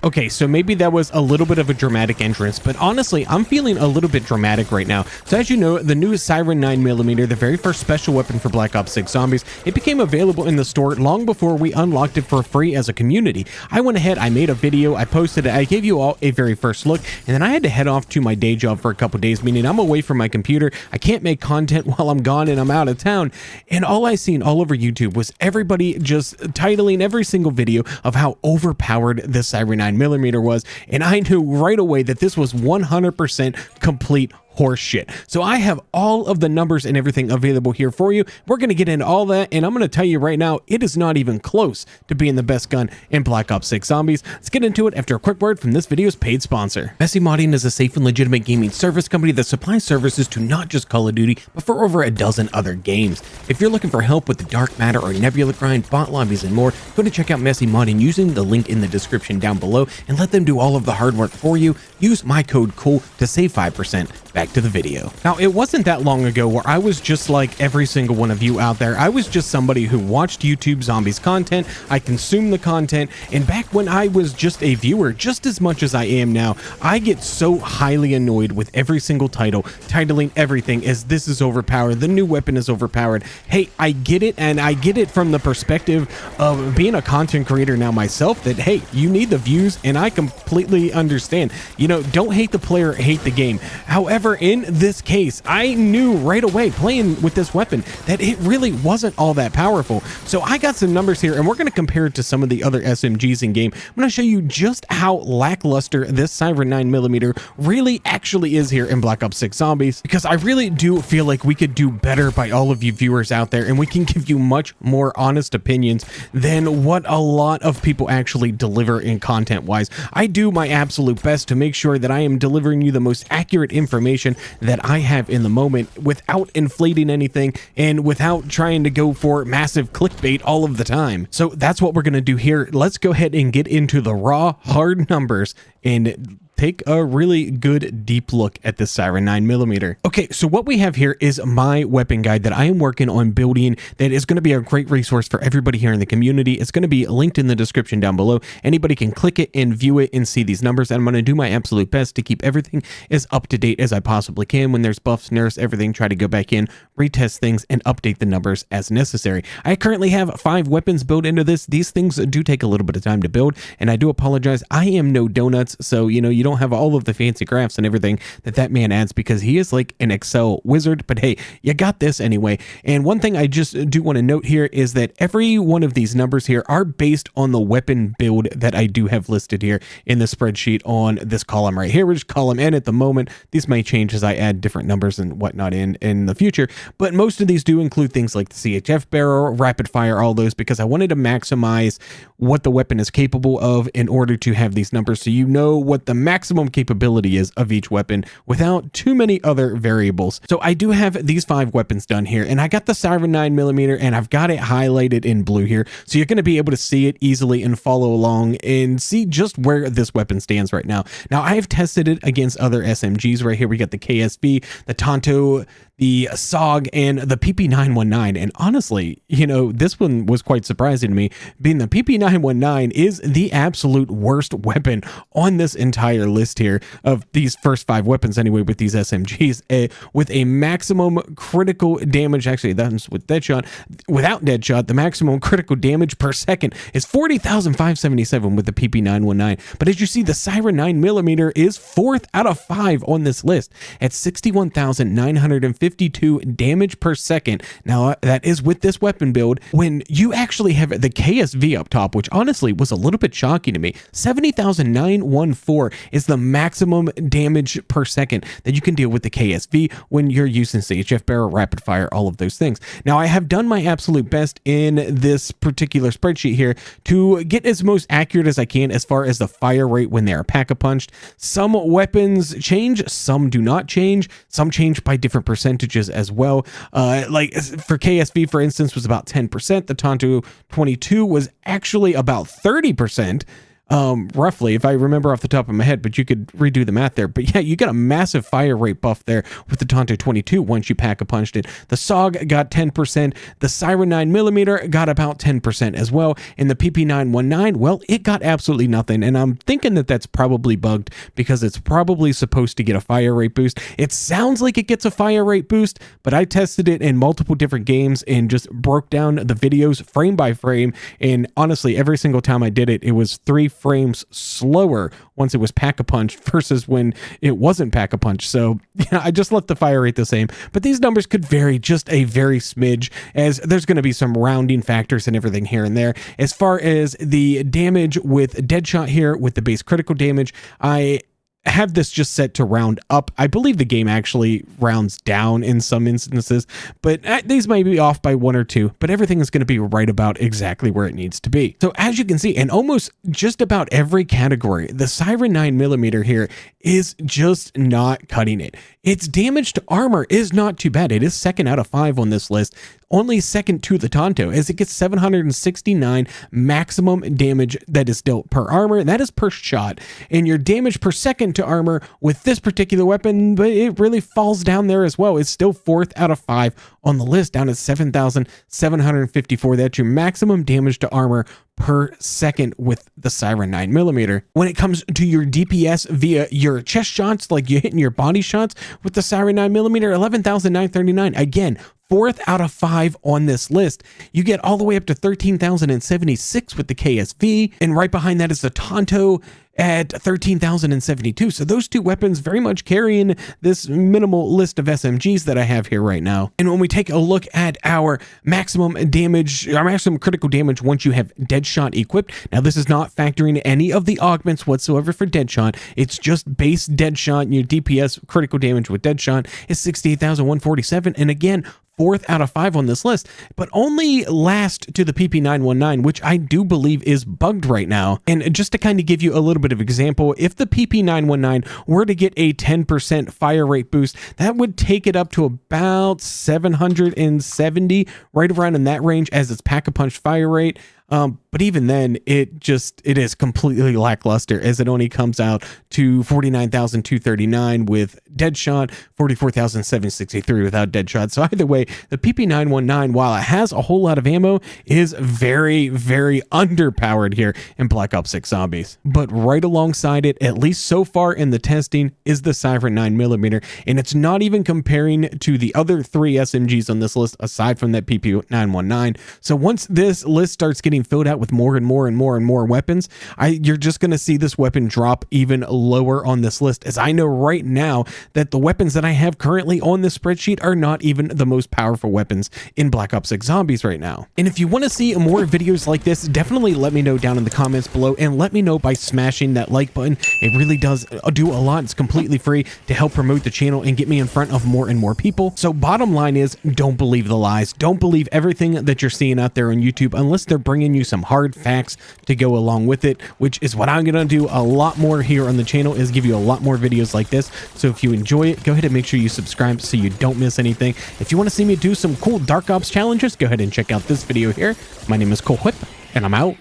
Okay, so maybe that was a little bit of a dramatic entrance, but honestly, I'm feeling a little bit dramatic right now. So as you know, the new Siren 9mm, the very first special weapon for Black Ops 6 Zombies, it became available in the store long before we unlocked it for free as a community. I went ahead, I made a video, I posted it, I gave you all a very first look, and then I had to head off to my day job for a couple days, meaning I'm away from my computer, I can't make content while I'm gone and I'm out of town, and all I seen all over YouTube was everybody just titling every single video of how overpowered this Siren 9mm was, and I knew right away that this was 100% complete horse shit. So I have all of the numbers and everything available here for you. We're going to get into all that, and I'm going to tell you right now, it is not even close to being the best gun in Black Ops 6 Zombies. Let's get into it after a quick word from this video's paid sponsor. Messy Modding is a safe and legitimate gaming service company that supplies services to not just Call of Duty, but for over a dozen other games. If you're looking for help with the Dark Matter or Nebula grind, bot lobbies, and more, go to check out Messy Modding using the link in the description down below and let them do all of the hard work for you. Use my code COOL to save 5%. Back to the video. Now, it wasn't that long ago where I was just like every single one of you out there. I was just somebody who watched YouTube Zombies content. I consumed the content, and back when I was just a viewer, just as much as I am now, I get so highly annoyed with every single title, titling everything as this is overpowered, the new weapon is overpowered. Hey, I get it, and I get it from the perspective of being a content creator now myself, that hey, you need the views, and I completely understand. You know, don't hate the player, hate the game. However, in this case, I knew right away playing with this weapon that it really wasn't all that powerful. So I got some numbers here, and we're going to compare it to some of the other SMGs in game. I'm going to show you just how lackluster this Siren 9mm really actually is here in Black Ops 6 Zombies, because I really do feel like we could do better by all of you viewers out there, and we can give you much more honest opinions than what a lot of people actually deliver in content wise. I do my absolute best to make sure that I am delivering you the most accurate information that I have in the moment without inflating anything and without trying to go for massive clickbait all of the time. So that's what we're going to do here. Let's go ahead and get into the raw, hard numbers and take a really good deep look at the Siren 9mm. Okay, so what we have here is my weapon guide that I am working on building that is going to be a great resource for everybody here in the community. It's going to be linked in the description down below. Anybody can click it and view it and see these numbers. And I'm going to do my absolute best to keep everything as up to date as I possibly can. When there's buffs, nerfs, everything, try to go back in, retest things, and update the numbers as necessary. I currently have 5 weapons built into this. These things do take a little bit of time to build, and I do apologize. I am no donuts, so you know, you don't have all of the fancy graphs and everything that man adds, because he is like an Excel wizard, but hey, you got this anyway. And one thing I just do want to note here is that every one of these numbers here are based on the weapon build that I do have listed here in the spreadsheet on this column right here, which column N at the moment. These may change as I add different numbers and whatnot in the future, but most of these do include things like the CHF barrel, rapid fire, all those, because I wanted to maximize what the weapon is capable of in order to have these numbers, so you know what the maximum capability is of each weapon without too many other variables. So I do have these 5 weapons done here, and I got the Siren 9mm and I've got it highlighted in blue here, so you're going to be able to see it easily and follow along and see just where this weapon stands right now. Now, I have tested it against other SMGs. Right here we got the KSV, the Tonto, the SOG, and the PP919, and honestly, you know, this one was quite surprising to me, being the PP919 is the absolute worst weapon on this entire list here of these first 5 weapons anyway with these SMGs, with a maximum critical damage. Actually, that's with Deadshot. Without Deadshot, the maximum critical damage per second is 40,577 with the PP919, but as you see, the Siren 9mm is 4th out of 5 on this list at 61,952 damage per second. Now, that is with this weapon build. When you actually have the KSV up top, which honestly was a little bit shocking to me, 70,914 is the maximum damage per second that you can deal with the KSV when you're using CHF barrel, rapid fire, all of those things. Now, I have done my absolute best in this particular spreadsheet here to get as most accurate as I can as far as the fire rate when they are pack-a-punched. Some weapons change, some do not change, some change by different percentages as well. Like for KSV, for instance, was about 10%. The Tonto 22 was actually about 30%. roughly, if I remember off the top of my head, but you could redo the math there. But yeah, you got a massive fire rate buff there with the Tonto 22 once you pack-a-punched it. The SOG got 10%, the Siren 9mm got about 10% as well, and the PP919, well, it got absolutely nothing, and I'm thinking that that's probably bugged because it's probably supposed to get a fire rate boost. It sounds like it gets a fire rate boost, but I tested it in multiple different games and just broke down the videos frame by frame, and honestly, every single time I did it, it was 3 frames slower once it was pack-a-punch versus when it wasn't pack-a-punch. So yeah, I just left the fire rate the same, but these numbers could vary just a very smidge, as there's going to be some rounding factors and everything here and there. As far as the damage with Deadshot here, with the base critical damage, I have this just set to round up. I believe the game actually rounds down in some instances, but these might be off by 1 or 2, but everything is going to be right about exactly where it needs to be. So as you can see, in almost just about every category, the Siren 9mm here is just not cutting it. Its damage to armor is not too bad. It is 2nd out of 5 on this list, only 2nd to the Tonto, as it gets 769 maximum damage that is dealt per armor, and that is per shot. And your damage per second to armor with this particular weapon, but it really falls down there as well. It's still 4th out of 5 on the list, down at 7,754. That's your maximum damage to armor per second with the Siren 9mm. When it comes to your DPS via your chest shots, like you hitting your body shots with the Siren 9mm, 11,939. Again, 4th out of 5 on this list. You get all the way up to 13,076 with the KSV, and right behind that is the Tonto at 13,072. So those 2 weapons very much carrying this minimal list of SMGs that I have here right now. And when we take a look at our maximum damage, our maximum critical damage once you have Deadshot equipped, now this is not factoring any of the augments whatsoever for Deadshot. It's just base Deadshot, and your DPS critical damage with Deadshot is 68,147. And again, 4th out of 5 on this list, but only last to the PP919, which I do believe is bugged right now. And just to kind of give you a little bit of example, if the PP919 were to get a 10% fire rate boost, that would take it up to about 770, right around in that range as its pack-a-punch fire rate. But even then, it is completely lackluster, as it only comes out to 49,239 with Deadshot, 44,763 without Deadshot. So either way, the PP919, while it has a whole lot of ammo, is very, very underpowered here in Black Ops 6 Zombies. But right alongside it, at least so far in the testing, is the Siren 9mm, and it's not even comparing to the other 3 SMGs on this list aside from that PP919. So once this list starts getting filled out with more and more and more and more weapons, you're just going to see this weapon drop even lower on this list, as I know right now that the weapons that I have currently on this spreadsheet are not even the most powerful weapons in Black Ops 6 Zombies right now. And if you want to see more videos like this, definitely let me know down in the comments below, and let me know by smashing that like button. It really does do a lot. It's completely free to help promote the channel and get me in front of more and more people. So bottom line is, don't believe the lies. Don't believe everything that you're seeing out there on YouTube unless they're bringing you some hard facts to go along with it, which is what I'm going to do a lot more here on the channel, is give you a lot more videos like this. So if you enjoy it, go ahead and make sure you subscribe so you don't miss anything. If you want to see me do some cool Dark Ops challenges, go ahead and check out this video here. My name is Cole Whip, and I'm out.